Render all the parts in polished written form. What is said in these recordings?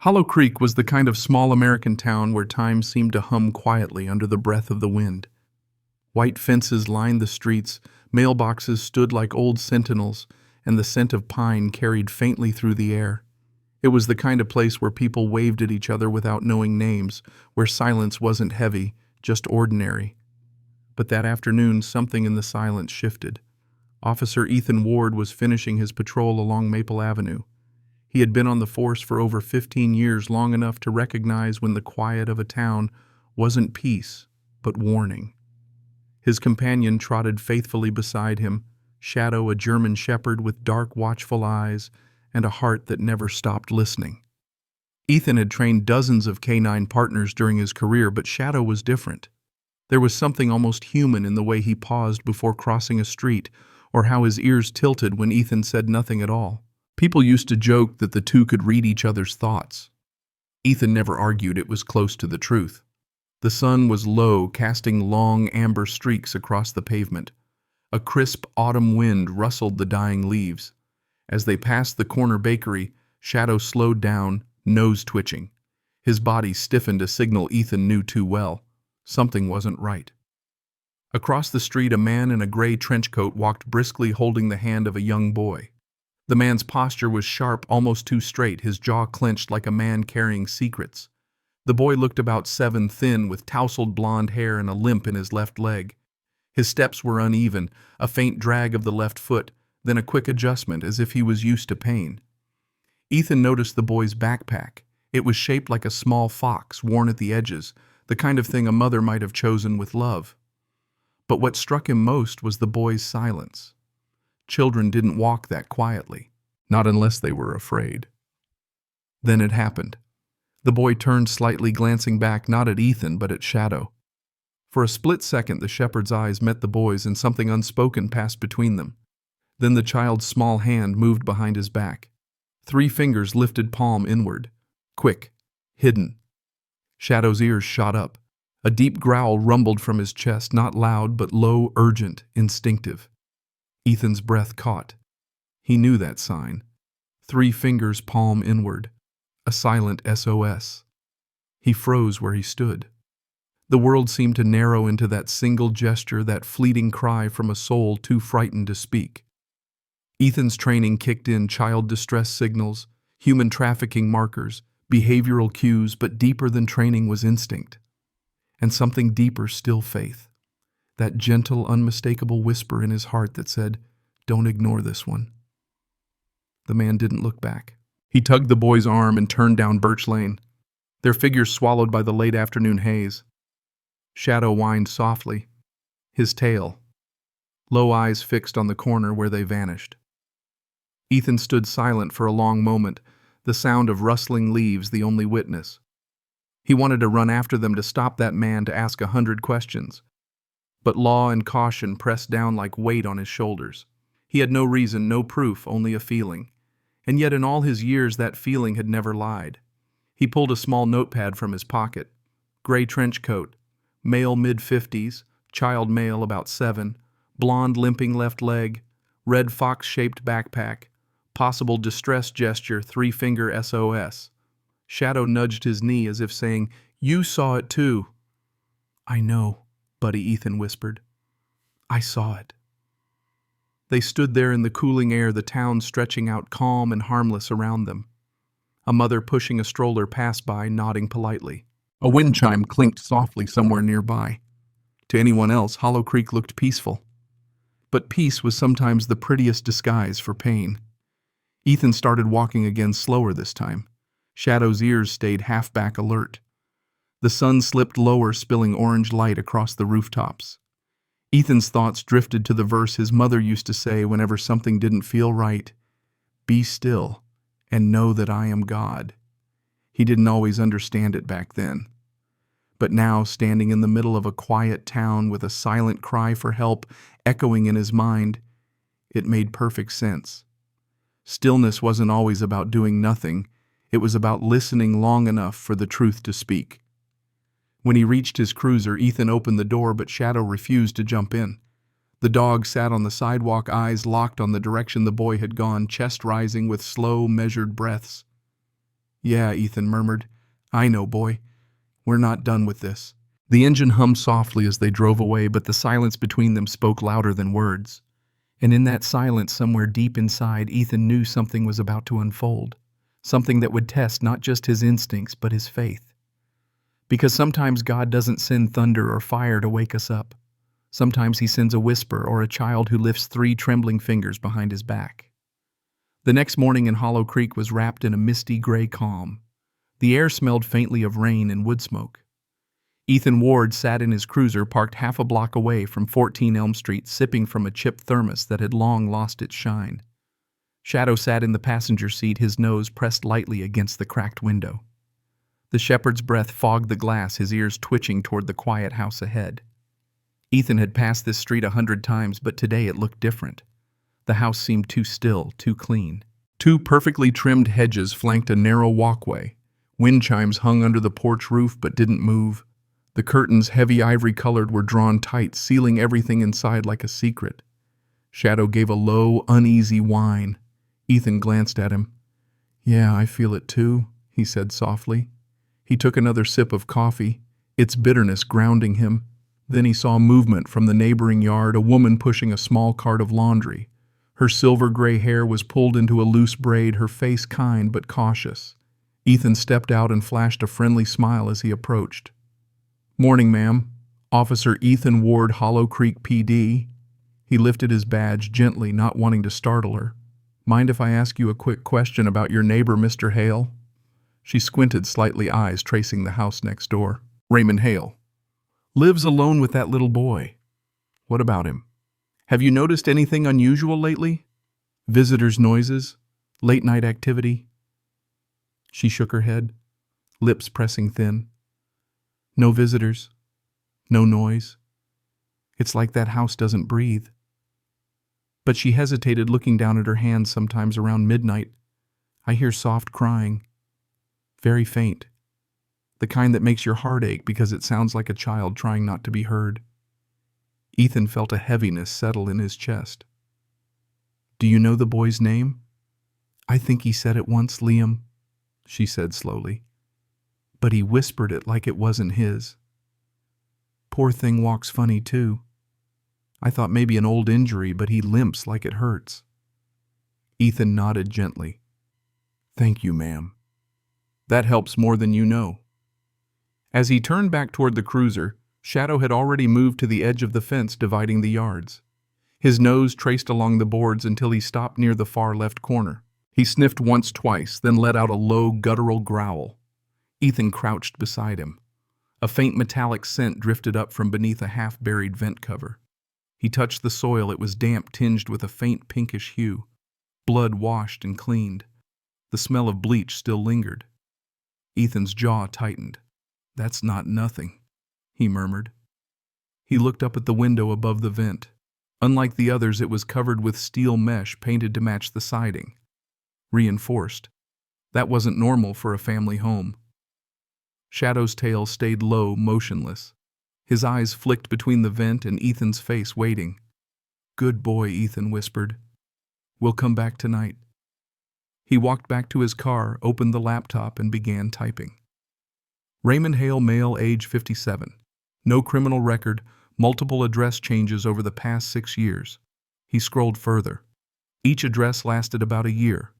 Hollow Creek was the kind of small American town where time seemed to hum quietly under the breath of the wind. White fences lined the streets, mailboxes stood like old sentinels, and the scent of pine carried faintly through the air. It was the kind of place where people waved at each other without knowing names, where silence wasn't heavy, just ordinary. But that afternoon, something in the silence shifted. Officer Ethan Ward was finishing his patrol along Maple Avenue. He had been on the force for over 15 years, long enough to recognize when the quiet of a town wasn't peace, but warning. His companion trotted faithfully beside him, Shadow, a German shepherd with dark, watchful eyes and a heart that never stopped listening. Ethan had trained dozens of canine partners during his career, but Shadow was different. There was something almost human in the way he paused before crossing a street, or how his ears tilted when Ethan said nothing at all. People used to joke that the two could read each other's thoughts. Ethan never argued it was close to the truth. The sun was low, casting long amber streaks across the pavement. A crisp autumn wind rustled the dying leaves. As they passed the corner bakery, Shadow slowed down, nose twitching. His body stiffened, a signal Ethan knew too well. Something wasn't right. Across the street, a man in a gray trench coat walked briskly, holding the hand of a young boy. The man's posture was sharp, almost too straight, his jaw clenched like a man carrying secrets. The boy looked about 7, thin, with tousled blonde hair and a limp in his left leg. His steps were uneven, a faint drag of the left foot, then a quick adjustment as if he was used to pain. Ethan noticed the boy's backpack. It was shaped like a small fox, worn at the edges, the kind of thing a mother might have chosen with love. But what struck him most was the boy's silence. Children didn't walk that quietly, not unless they were afraid. Then it happened. The boy turned slightly, glancing back not at Ethan but at Shadow. For a split second, the shepherd's eyes met the boy's and something unspoken passed between them. Then the child's small hand moved behind his back. 3 fingers lifted, palm inward. Quick, hidden. Shadow's ears shot up. A deep growl rumbled from his chest, not loud but low, urgent, instinctive. Ethan's breath caught. He knew that sign. 3 fingers, palm inward. A silent SOS. He froze where he stood. The world seemed to narrow into that single gesture, that fleeting cry from a soul too frightened to speak. Ethan's training kicked in, child distress signals, human trafficking markers, behavioral cues, but deeper than training was instinct. And something deeper still, faith. That gentle, unmistakable whisper in his heart that said, "Don't ignore this one." The man didn't look back. He tugged the boy's arm and turned down Birch Lane, their figures swallowed by the late afternoon haze. Shadow whined softly, his tail, low eyes fixed on the corner where they vanished. Ethan stood silent for a long moment, the sound of rustling leaves the only witness. He wanted to run after them, to stop that man, to ask 100 questions. But law and caution pressed down like weight on his shoulders. He had no reason, no proof, only a feeling. And yet in all his years that feeling had never lied. He pulled a small notepad from his pocket. Gray trench coat, male mid-50s, child male about 7, blonde limping left leg, red fox-shaped backpack, possible distress gesture, 3-finger SOS. Shadow nudged his knee as if saying, "You saw it too." "I know," Buddy Ethan whispered. "I saw it." They stood there in the cooling air, the town stretching out calm and harmless around them. A mother pushing a stroller passed by, nodding politely. A wind chime clinked softly somewhere nearby. To anyone else, Hollow Creek looked peaceful. But peace was sometimes the prettiest disguise for pain. Ethan started walking again, slower this time. Shadow's ears stayed half back, alert. The sun slipped lower, spilling orange light across the rooftops. Ethan's thoughts drifted to the verse his mother used to say whenever something didn't feel right. "Be still and know that I am God." He didn't always understand it back then. But now, standing in the middle of a quiet town with a silent cry for help echoing in his mind, it made perfect sense. Stillness wasn't always about doing nothing. It was about listening long enough for the truth to speak. When he reached his cruiser, Ethan opened the door, but Shadow refused to jump in. The dog sat on the sidewalk, eyes locked on the direction the boy had gone, chest rising with slow, measured breaths. Yeah, Ethan murmured. I know, boy. We're not done with this. The engine hummed softly as they drove away, but the silence between them spoke louder than words. And in that silence, somewhere deep inside, Ethan knew something was about to unfold. Something that would test not just his instincts, but his faith. Because sometimes God doesn't send thunder or fire to wake us up. Sometimes he sends a whisper or a child who lifts 3 trembling fingers behind his back. The next morning in Hollow Creek was wrapped in a misty gray calm. The air smelled faintly of rain and wood smoke. Ethan Ward sat in his cruiser parked half a block away from 14 Elm Street, sipping from a chipped thermos that had long lost its shine. Shadow sat in the passenger seat, his nose pressed lightly against the cracked window. The shepherd's breath fogged the glass, his ears twitching toward the quiet house ahead. Ethan had passed this street 100 times, but today it looked different. The house seemed too still, too clean. 2 perfectly trimmed hedges flanked a narrow walkway. Wind chimes hung under the porch roof but didn't move. The curtains, heavy ivory-colored, were drawn tight, sealing everything inside like a secret. Shadow gave a low, uneasy whine. Ethan glanced at him. Yeah, I feel it too, he said softly. He took another sip of coffee, its bitterness grounding him. Then he saw movement from the neighboring yard, a woman pushing a small cart of laundry. Her silver-gray hair was pulled into a loose braid, her face kind but cautious. Ethan stepped out and flashed a friendly smile as he approached. Morning, ma'am. Officer Ethan Ward, Hollow Creek PD. He lifted his badge gently, not wanting to startle her. Mind if I ask you a quick question about your neighbor, Mr. Hale? She squinted slightly, eyes tracing the house next door. Raymond Hale. Lives alone with that little boy. What about him? Have you noticed anything unusual lately? Visitors' noises? Late-night activity? She shook her head, lips pressing thin. No visitors. No noise. It's like that house doesn't breathe. But she hesitated, looking down at her hands. Sometimes around midnight, I hear soft crying. Very faint. The kind that makes your heart ache because it sounds like a child trying not to be heard. Ethan felt a heaviness settle in his chest. Do you know the boy's name? I think he said it once, Liam, she said slowly. But he whispered it like it wasn't his. Poor thing walks funny too. I thought maybe an old injury, but he limps like it hurts. Ethan nodded gently. Thank you, ma'am. That helps more than you know. As he turned back toward the cruiser, Shadow had already moved to the edge of the fence dividing the yards. His nose traced along the boards until he stopped near the far left corner. He sniffed once, twice, then let out a low, guttural growl. Ethan crouched beside him. A faint metallic scent drifted up from beneath a half-buried vent cover. He touched the soil. It was damp, tinged with a faint pinkish hue. Blood washed and cleaned. The smell of bleach still lingered. Ethan's jaw tightened. That's not nothing, he murmured. He looked up at the window above the vent. Unlike the others, it was covered with steel mesh painted to match the siding. Reinforced. That wasn't normal for a family home. Shadow's tail stayed low, motionless. His eyes flicked between the vent and Ethan's face, waiting. Good boy, Ethan whispered. We'll come back tonight. He walked back to his car, opened the laptop, and began typing. Raymond Hale, male, age 57. No criminal record, multiple address changes over the past 6 years. He scrolled further. Each address lasted about a year.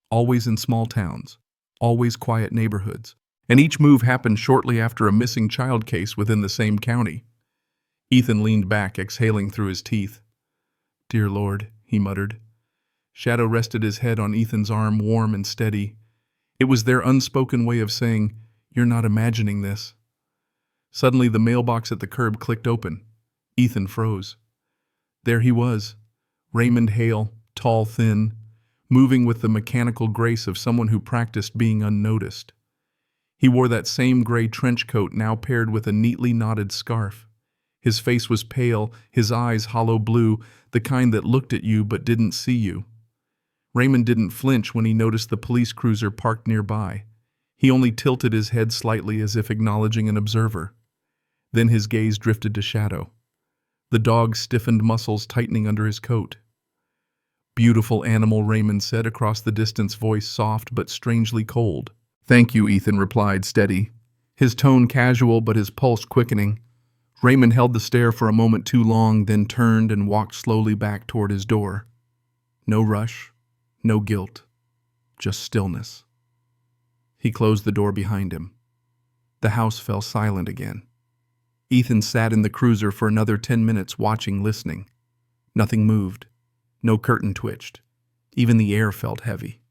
Always in small towns. Always quiet neighborhoods. And each move happened shortly after a missing child case within the same county. Ethan leaned back, exhaling through his teeth. Dear Lord, he muttered. Shadow rested his head on Ethan's arm, warm and steady. It was their unspoken way of saying, You're not imagining this. Suddenly the mailbox at the curb clicked open. Ethan froze. There he was, Raymond Hale, tall, thin, moving with the mechanical grace of someone who practiced being unnoticed. He wore that same gray trench coat now paired with a neatly knotted scarf. His face was pale, his eyes hollow blue, the kind that looked at you but didn't see you. Raymond didn't flinch when he noticed the police cruiser parked nearby. He only tilted his head slightly as if acknowledging an observer. Then his gaze drifted to Shadow. The dog's stiffened muscles tightening under his coat. Beautiful animal, Raymond said across the distance, voice soft but strangely cold. "Thank you," Ethan replied, steady, his tone casual but his pulse quickening. Raymond held the stare for a moment too long, then turned and walked slowly back toward his door. No rush, no guilt, just stillness. He closed the door behind him. The house fell silent again. Ethan sat in the cruiser for another 10 minutes watching, listening. Nothing moved. No curtain twitched. Even the air felt heavy.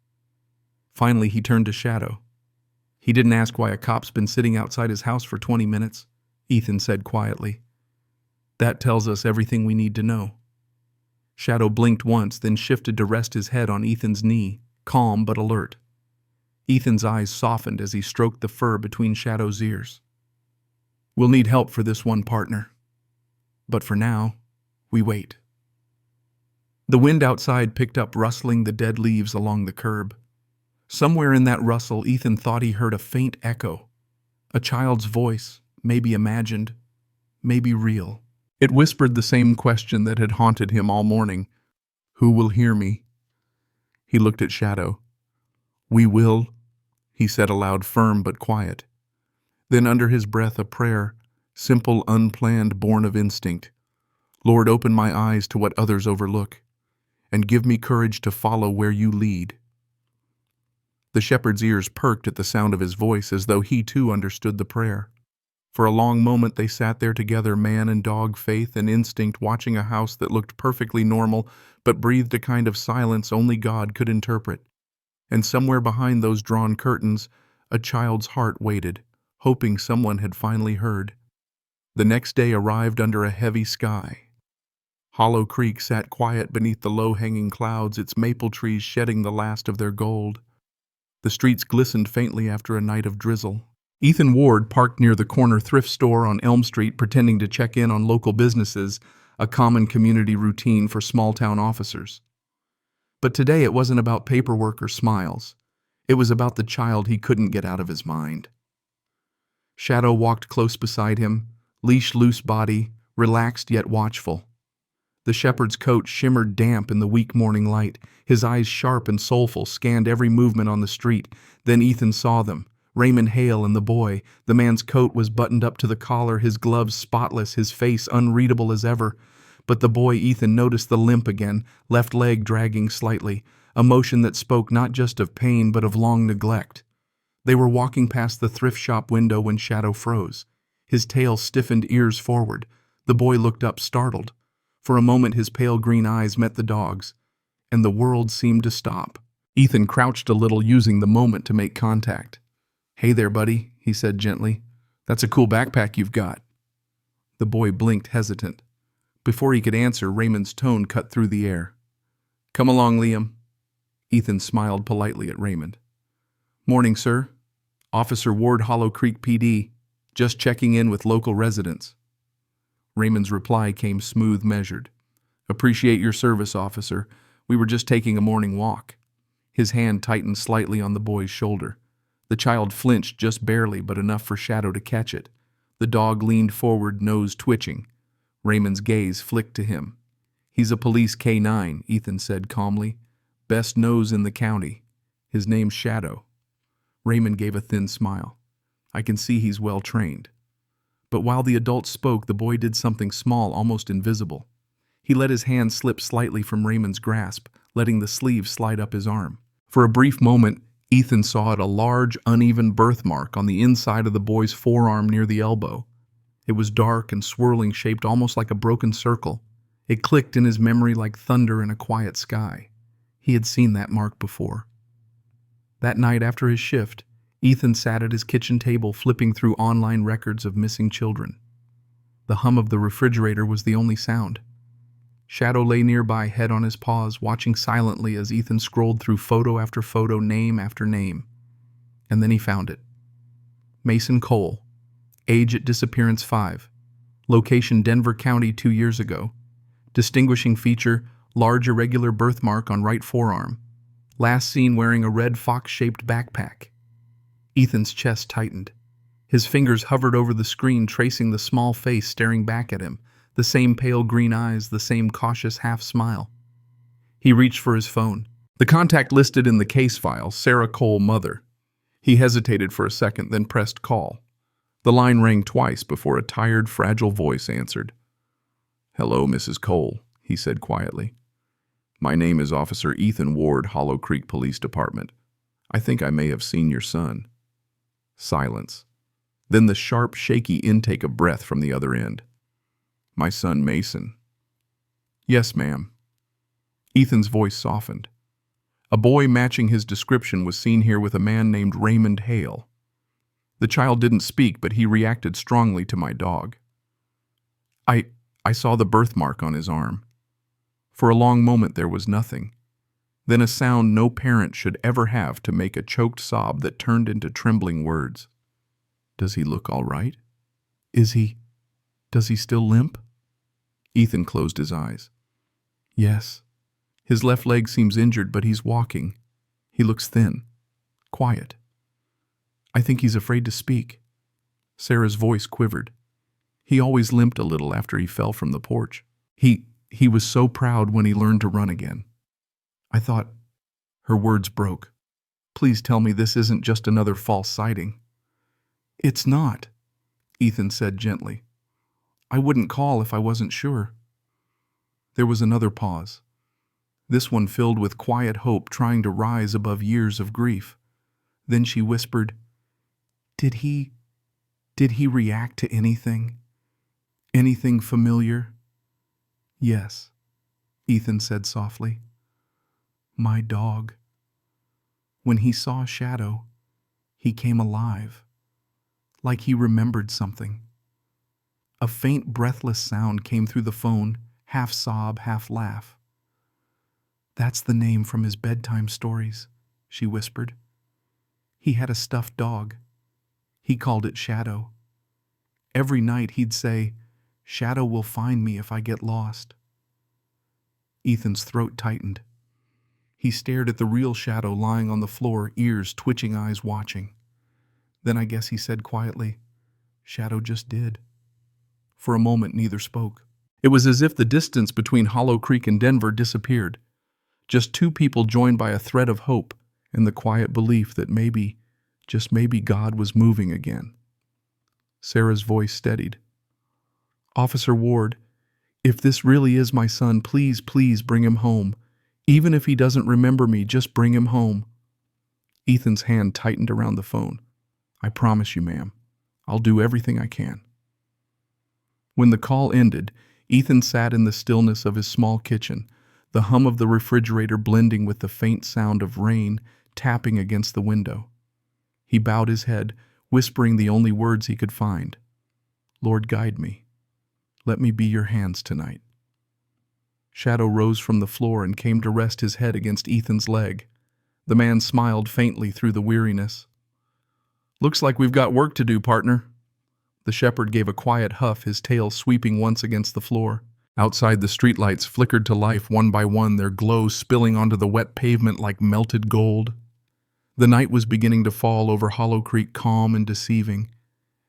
Finally, he turned to Shadow. "He didn't ask why a cop's been sitting outside his house for 20 minutes, Ethan said quietly. "That tells us everything we need to know." Shadow blinked once, then shifted to rest his head on Ethan's knee, calm but alert. Ethan's eyes softened as he stroked the fur between Shadow's ears. "We'll need help for this one, partner. But for now, we wait." The wind outside picked up, rustling the dead leaves along the curb. Somewhere in that rustle, Ethan thought he heard a faint echo. A child's voice, maybe imagined, maybe real. It whispered the same question that had haunted him all morning. "Who will hear me?" He looked at Shadow. "We will," he said aloud, firm but quiet. Then under his breath a prayer, simple, unplanned, born of instinct. "Lord, open my eyes to what others overlook, and give me courage to follow where you lead." The shepherd's ears perked at the sound of his voice, as though he too understood the prayer. For a long moment they sat there together, man and dog, faith and instinct, watching a house that looked perfectly normal but breathed a kind of silence only God could interpret. And somewhere behind those drawn curtains, a child's heart waited, hoping someone had finally heard. The next day arrived under a heavy sky. Hollow Creek sat quiet beneath the low-hanging clouds, its maple trees shedding the last of their gold. The streets glistened faintly after a night of drizzle. Ethan Ward parked near the corner thrift store on Elm Street, pretending to check in on local businesses, a common community routine for small-town officers. But today it wasn't about paperwork or smiles. It was about the child he couldn't get out of his mind. Shadow walked close beside him, leash-loose body, relaxed yet watchful. The shepherd's coat shimmered damp in the weak morning light. His eyes, sharp and soulful, scanned every movement on the street. Then Ethan saw them. Raymond Hale and the boy. The man's coat was buttoned up to the collar, his gloves spotless, his face unreadable as ever. But the boy, Ethan noticed the limp again, left leg dragging slightly, a motion that spoke not just of pain but of long neglect. They were walking past the thrift shop window when Shadow froze. His tail stiffened, ears forward. The boy looked up, startled. For a moment his pale green eyes met the dog's, and the world seemed to stop. Ethan crouched a little, using the moment to make contact. "Hey there, buddy," he said gently. "That's a cool backpack you've got." The boy blinked, hesitant. Before he could answer, Raymond's tone cut through the air. "Come along, Liam." Ethan smiled politely at Raymond. "Morning, sir. Officer Ward, Hollow Creek PD. Just checking in with local residents." Raymond's reply came smooth, measured. "Appreciate your service, officer. We were just taking a morning walk." His hand tightened slightly on the boy's shoulder. The child flinched just barely, but enough for Shadow to catch it. The dog leaned forward, nose twitching. Raymond's gaze flicked to him. "He's a police K-9, Ethan said calmly. "Best nose in the county. His name's Shadow." Raymond gave a thin smile. "I can see he's well trained." But while the adult spoke, the boy did something small, almost invisible. He let his hand slip slightly from Raymond's grasp, letting the sleeve slide up his arm. For a brief moment, Ethan saw it, a large, uneven birthmark on the inside of the boy's forearm near the elbow. It was dark and swirling, shaped almost like a broken circle. It clicked in his memory like thunder in a quiet sky. He had seen that mark before. That night after his shift, Ethan sat at his kitchen table, flipping through online records of missing children. The hum of the refrigerator was the only sound. Shadow lay nearby, head on his paws, watching silently as Ethan scrolled through photo after photo, name after name. And then he found it. Mason Cole. Age at disappearance 5. Location Denver County 2 years ago. Distinguishing feature, large irregular birthmark on right forearm. Last seen wearing a red fox-shaped backpack. Ethan's chest tightened. His fingers hovered over the screen, tracing the small face staring back at him, the same pale green eyes, the same cautious half-smile. He reached for his phone. The contact listed in the case file, Sarah Cole, mother. He hesitated for a second, then pressed call. The line rang twice before a tired, fragile voice answered. "Hello, Mrs. Cole," he said quietly. "My name is Officer Ethan Ward, Hollow Creek Police Department. I think I may have seen your son." Silence. Then the sharp, shaky intake of breath from the other end. "My son Mason." "Yes, ma'am." Ethan's voice softened. A boy matching his description was seen here with a man named Raymond Hale. The child didn't speak, but he reacted strongly to my dog. I saw the birthmark on his arm. For a long moment there was nothing. Then a sound no parent should ever have to make a choked sob that turned into trembling words. "Does he look all right? Does he still limp?" Ethan closed his eyes. "Yes. His left leg seems injured, but he's walking. He looks thin, quiet. I think he's afraid to speak." Sarah's voice quivered. "He always limped a little after he fell from the porch. He was so proud when he learned to run again. I thought..." Her words broke. "Please tell me this isn't just another false sighting." "It's not," Ethan said gently. "I wouldn't call if I wasn't sure." There was another pause, this one filled with quiet hope trying to rise above years of grief. Then she whispered, Did he react to anything? Anything familiar?" "Yes," Ethan said softly. "My dog. When he saw Shadow, he came alive, like he remembered something." A faint, breathless sound came through the phone, half sob, half laugh. "That's the name from his bedtime stories," she whispered. "He had a stuffed dog. He called it Shadow. Every night he'd say, 'Shadow will find me if I get lost.'" Ethan's throat tightened. He stared at the real Shadow lying on the floor, ears twitching, eyes watching. Then I guess he said quietly, "Shadow just did." For a moment neither spoke. It was as if the distance between Hollow Creek and Denver disappeared. Just two people joined by a thread of hope and the quiet belief that maybe, just maybe, God was moving again. Sarah's voice steadied. "Officer Ward, if this really is my son, please, please bring him home. Even if he doesn't remember me, just bring him home." Ethan's hand tightened around the phone. "I promise you, ma'am. I'll do everything I can." When the call ended, Ethan sat in the stillness of his small kitchen, the hum of the refrigerator blending with the faint sound of rain tapping against the window. He bowed his head, whispering the only words he could find. "Lord, guide me. Let me be your hands tonight." Shadow rose from the floor and came to rest his head against Ethan's leg. The man smiled faintly through the weariness. "Looks like we've got work to do, partner." The shepherd gave a quiet huff, his tail sweeping once against the floor. Outside, the streetlights flickered to life one by one, their glow spilling onto the wet pavement like melted gold. The night was beginning to fall over Hollow Creek, calm and deceiving.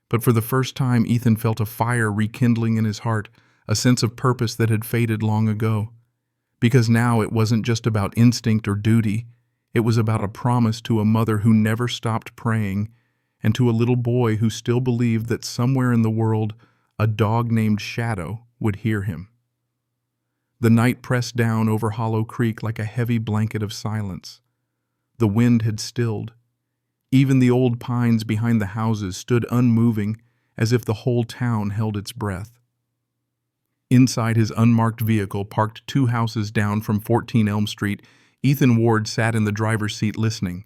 But for the first time, Ethan felt a fire rekindling in his heart, a sense of purpose that had faded long ago. Because now it wasn't just about instinct or duty. It was about a promise to a mother who never stopped praying, and to a little boy who still believed that somewhere in the world a dog named Shadow would hear him. The night pressed down over Hollow Creek like a heavy blanket of silence. The wind had stilled. Even the old pines behind the houses stood unmoving, as if the whole town held its breath. Inside his unmarked vehicle, parked 2 houses down from 14 Elm Street, Ethan Ward sat in the driver's seat listening.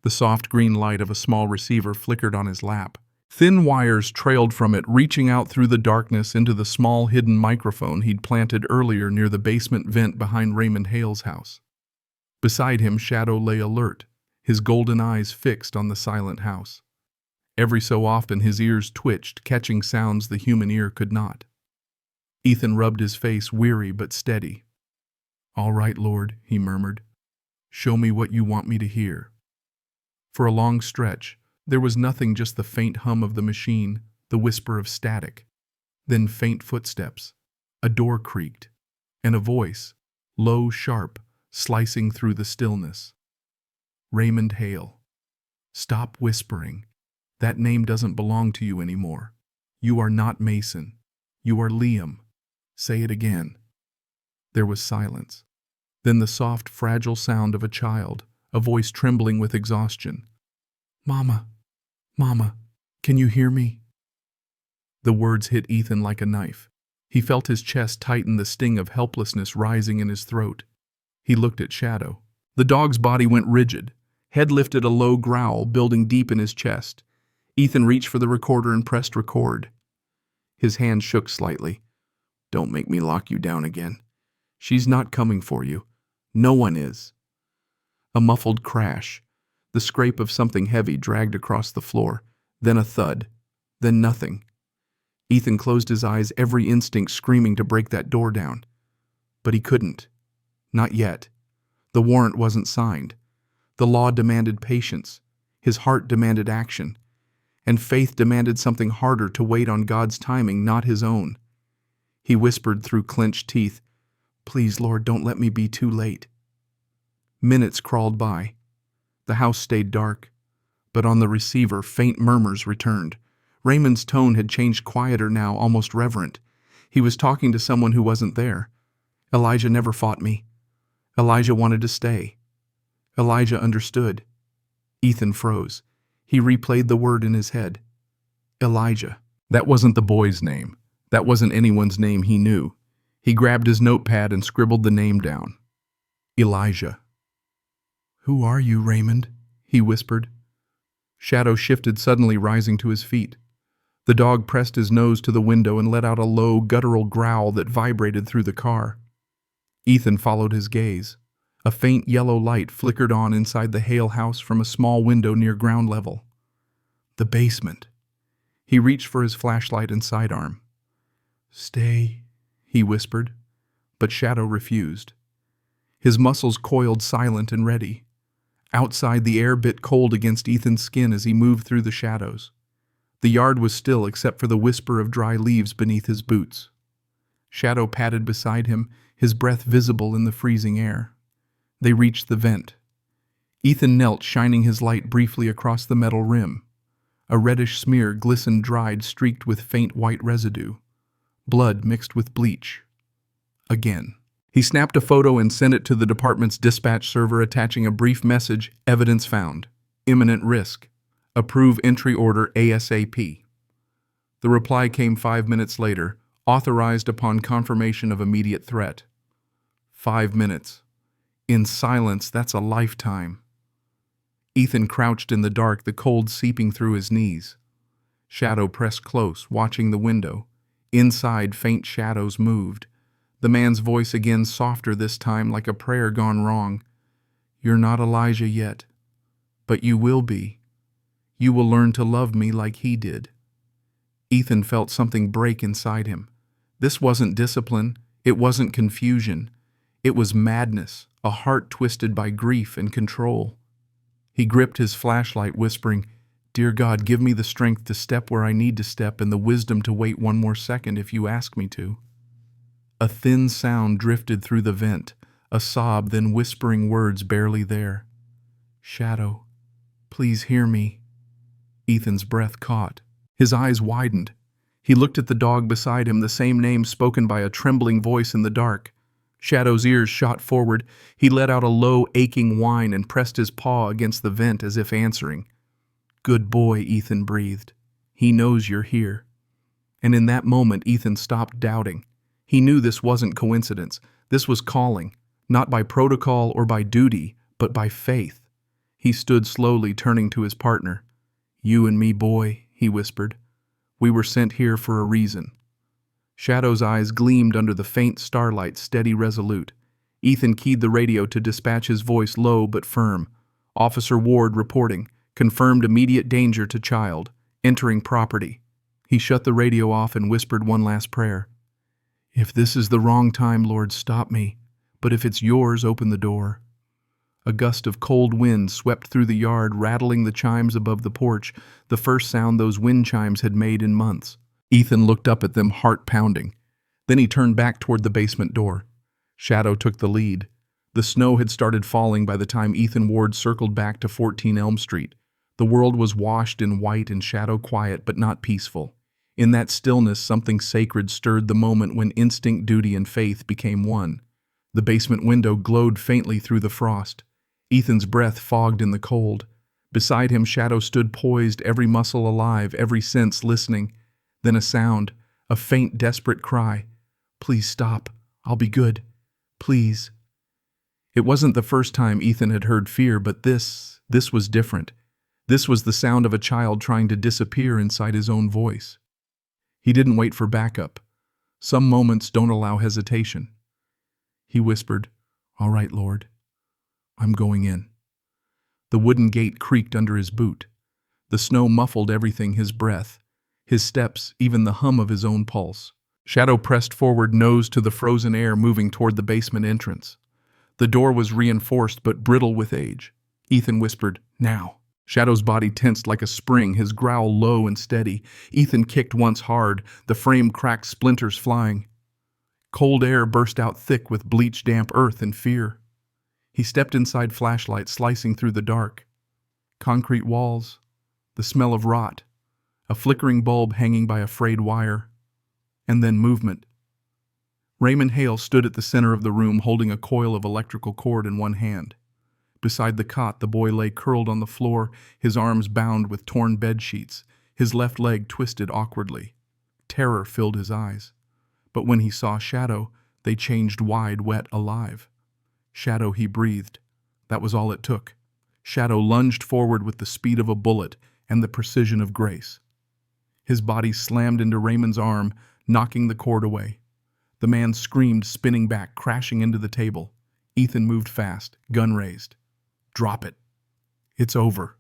The soft green light of a small receiver flickered on his lap. Thin wires trailed from it, reaching out through the darkness into the small hidden microphone he'd planted earlier near the basement vent behind Raymond Hale's house. Beside him, Shadow lay alert, his golden eyes fixed on the silent house. Every so often his ears twitched, catching sounds the human ear could not. Ethan rubbed his face, weary but steady. "All right, Lord," he murmured. "Show me what you want me to hear." For a long stretch, there was nothing, just the faint hum of the machine, the whisper of static. Then faint footsteps. A door creaked, and a voice, low, sharp, slicing through the stillness. "Raymond Hale." Stop whispering. That name doesn't belong to you anymore. You are not Mason. You are Liam. Say it again. There was silence. Then the soft, fragile sound of a child, a voice trembling with exhaustion. Mama, Mama, can you hear me? The words hit Ethan like a knife. He felt his chest tighten, the sting of helplessness rising in his throat. He looked at Shadow. The dog's body went rigid. Head lifted, a low growl building deep in his chest. Ethan reached for the recorder and pressed record. His hand shook slightly. Don't make me lock you down again. She's not coming for you. No one is. A muffled crash. The scrape of something heavy dragged across the floor. Then a thud. Then nothing. Ethan closed his eyes, every instinct screaming to break that door down. But he couldn't. Not yet. The warrant wasn't signed. The law demanded patience. His heart demanded action. And faith demanded something harder, to wait on God's timing, not his own. He whispered through clenched teeth, Please, Lord, don't let me be too late. Minutes crawled by. The house stayed dark. But on the receiver, faint murmurs returned. Raymond's tone had changed, quieter now, almost reverent. He was talking to someone who wasn't there. Elijah never fought me. Elijah wanted to stay. Elijah understood. Ethan froze. He replayed the word in his head. Elijah. That wasn't the boy's name. That wasn't anyone's name he knew. He grabbed his notepad and scribbled the name down. Elijah. Who are you, Raymond? He whispered. Shadow shifted suddenly, rising to his feet. The dog pressed his nose to the window and let out a low, guttural growl that vibrated through the car. Ethan followed his gaze. A faint yellow light flickered on inside the Hale house from a small window near ground level. The basement. He reached for his flashlight and sidearm. Stay, he whispered, but Shadow refused. His muscles coiled, silent and ready. Outside, the air bit cold against Ethan's skin as he moved through the shadows. The yard was still except for the whisper of dry leaves beneath his boots. Shadow padded beside him, his breath visible in the freezing air. They reached the vent. Ethan knelt, shining his light briefly across the metal rim. A reddish smear glistened, dried, streaked with faint white residue. Blood mixed with bleach. Again. He snapped a photo and sent it to the department's dispatch server, attaching a brief message: evidence found. Imminent risk. Approve entry order ASAP. The reply came 5 minutes later, authorized upon confirmation of immediate threat. 5 minutes. In silence, that's a lifetime. Ethan crouched in the dark, the cold seeping through his knees. Shadow pressed close, watching the window. Inside, faint shadows moved. The man's voice again, softer this time, like a prayer gone wrong. You're not Elijah yet, but you will be. You will learn to love me like he did. Ethan felt something break inside him. This wasn't discipline. It wasn't confusion. It was madness, a heart twisted by grief and control. He gripped his flashlight, whispering, Dear God, give me the strength to step where I need to step and the wisdom to wait one more second if you ask me to. A thin sound drifted through the vent, a sob, then whispering words barely there. Shadow, please hear me. Ethan's breath caught. His eyes widened. He looked at the dog beside him, the same name spoken by a trembling voice in the dark. Shadow's ears shot forward. He let out a low, aching whine and pressed his paw against the vent as if answering. Good boy, Ethan breathed. He knows you're here. And in that moment, Ethan stopped doubting. He knew this wasn't coincidence. This was calling, not by protocol or by duty, but by faith. He stood slowly, turning to his partner. You and me, boy, he whispered. We were sent here for a reason. Shadow's eyes gleamed under the faint starlight, steady, resolute. Ethan keyed the radio to dispatch, his voice low but firm. Officer Ward reporting. Confirmed immediate danger to child. Entering property. He shut the radio off and whispered one last prayer. If this is the wrong time, Lord, stop me. But if it's yours, open the door. A gust of cold wind swept through the yard, rattling the chimes above the porch, the first sound those wind chimes had made in months. Ethan looked up at them, heart pounding. Then he turned back toward the basement door. Shadow took the lead. The snow had started falling by the time Ethan Ward circled back to 14 Elm Street. The world was washed in white and shadow, quiet but not peaceful. In that stillness, something sacred stirred, the moment when instinct, duty, and faith became one. The basement window glowed faintly through the frost. Ethan's breath fogged in the cold. Beside him, Shadow stood poised, every muscle alive, every sense listening. Then a sound, a faint, desperate cry. "Please stop. I'll be good. Please." It wasn't the first time Ethan had heard fear, but this was different. This was the sound of a child trying to disappear inside his own voice. He didn't wait for backup. Some moments don't allow hesitation. He whispered, "All right, Lord. I'm going in." The wooden gate creaked under his boot. The snow muffled everything, his breath, his steps, even the hum of his own pulse. Shadow pressed forward, nose to the frozen air, moving toward the basement entrance. The door was reinforced but brittle with age. Ethan whispered, "Now." Shadow's body tensed like a spring, his growl low and steady. Ethan kicked once hard, the frame cracked, splinters flying. Cold air burst out thick with bleach, damp earth and fear. He stepped inside, flashlight slicing through the dark. Concrete walls, the smell of rot, a flickering bulb hanging by a frayed wire, and then movement. Raymond Hale stood at the center of the room, holding a coil of electrical cord in one hand. Beside the cot, the boy lay curled on the floor, his arms bound with torn bed sheets, his left leg twisted awkwardly. Terror filled his eyes. But when he saw Shadow, they changed wide, wet, alive. "Shadow," he breathed. That was all it took. Shadow lunged forward with the speed of a bullet and the precision of grace. His body slammed into Raymond's arm, knocking the cord away. The man screamed, spinning back, crashing into the table. Ethan moved fast, gun raised. "Drop it. It's over."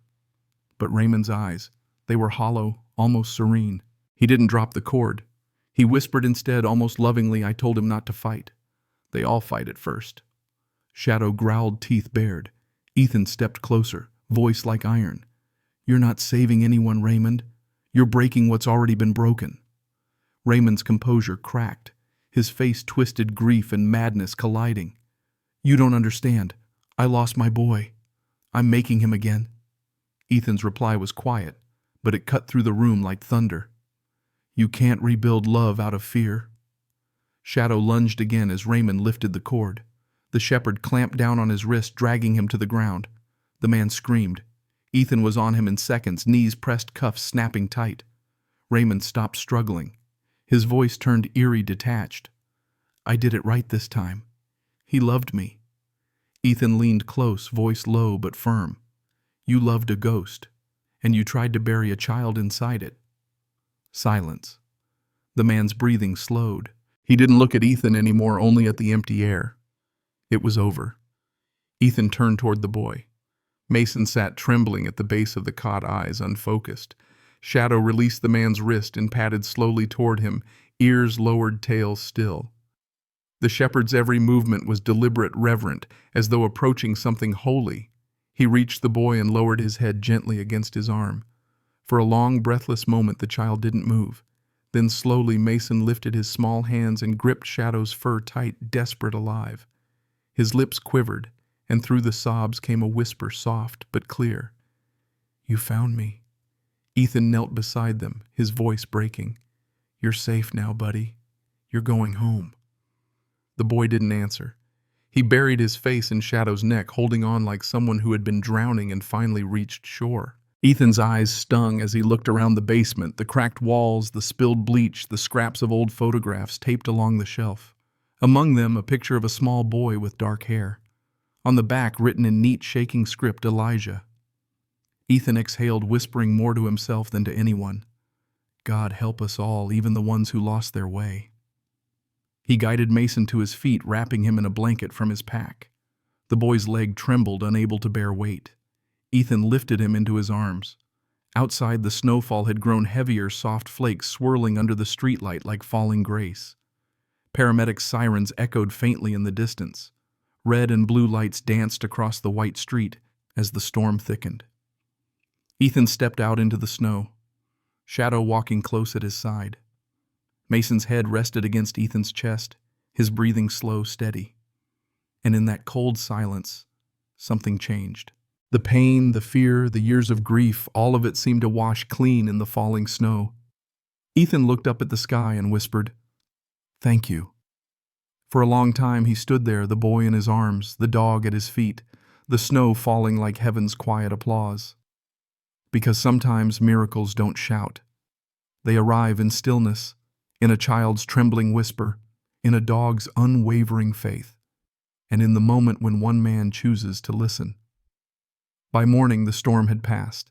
But Raymond's eyes, they were hollow, almost serene. He didn't drop the cord. He whispered instead, almost lovingly, "I told him not to fight. They all fight at first." Shadow growled, teeth bared. Ethan stepped closer, voice like iron. "You're not saving anyone, Raymond. You're breaking what's already been broken." Raymond's composure cracked, his face twisted, grief and madness colliding. "You don't understand. I lost my boy. I'm making him again." Ethan's reply was quiet, but it cut through the room like thunder. "You can't rebuild love out of fear." Shadow lunged again as Raymond lifted the cord. The shepherd clamped down on his wrist, dragging him to the ground. The man screamed. Ethan was on him in seconds, knees pressed, cuffs snapping tight. Raymond stopped struggling. His voice turned eerie, detached. "I did it right this time. He loved me." Ethan leaned close, voice low but firm. "You loved a ghost, and you tried to bury a child inside it." Silence. The man's breathing slowed. He didn't look at Ethan anymore, only at the empty air. It was over. Ethan turned toward the boy. Mason sat trembling at the base of the cot, eyes unfocused. Shadow released the man's wrist and padded slowly toward him, ears lowered, tail still. The shepherd's every movement was deliberate, reverent, as though approaching something holy. He reached the boy and lowered his head gently against his arm. For a long, breathless moment, the child didn't move. Then slowly, Mason lifted his small hands and gripped Shadow's fur tight, desperate, alive. His lips quivered, and through the sobs came a whisper, soft but clear. "You found me." Ethan knelt beside them, his voice breaking. "You're safe now, buddy. You're going home." The boy didn't answer. He buried his face in Shadow's neck, holding on like someone who had been drowning and finally reached shore. Ethan's eyes stung as he looked around the basement, the cracked walls, the spilled bleach, the scraps of old photographs taped along the shelf. Among them, a picture of a small boy with dark hair. On the back, written in neat, shaking script, "Elijah." Ethan exhaled, whispering more to himself than to anyone. "God help us all, even the ones who lost their way." He guided Mason to his feet, wrapping him in a blanket from his pack. The boy's leg trembled, unable to bear weight. Ethan lifted him into his arms. Outside, the snowfall had grown heavier, soft flakes swirling under the streetlight like falling grace. Paramedic sirens echoed faintly in the distance. Red and blue lights danced across the white street as the storm thickened. Ethan stepped out into the snow, Shadow walking close at his side. Mason's head rested against Ethan's chest, his breathing slow, steady. And in that cold silence, something changed. The pain, the fear, the years of grief, all of it seemed to wash clean in the falling snow. Ethan looked up at the sky and whispered, "Thank you." For a long time he stood there, the boy in his arms, the dog at his feet, the snow falling like heaven's quiet applause. Because sometimes miracles don't shout. They arrive in stillness, in a child's trembling whisper, in a dog's unwavering faith, and in the moment when one man chooses to listen. By morning the storm had passed.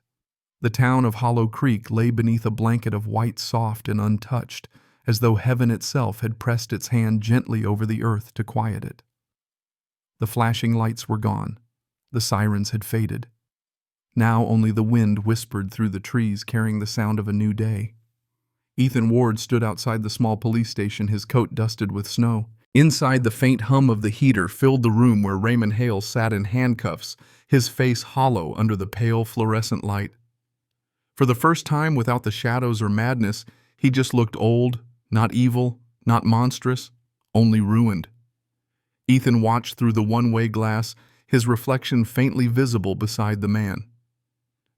The town of Hollow Creek lay beneath a blanket of white, soft and untouched, as though heaven itself had pressed its hand gently over the earth to quiet it. The flashing lights were gone. The sirens had faded. Now only the wind whispered through the trees, carrying the sound of a new day. Ethan Ward stood outside the small police station, his coat dusted with snow. Inside, the faint hum of the heater filled the room where Raymond Hale sat in handcuffs, his face hollow under the pale fluorescent light. For the first time, without the shadows or madness, he just looked old, not evil, not monstrous, only ruined. Ethan watched through the one-way glass, his reflection faintly visible beside the man.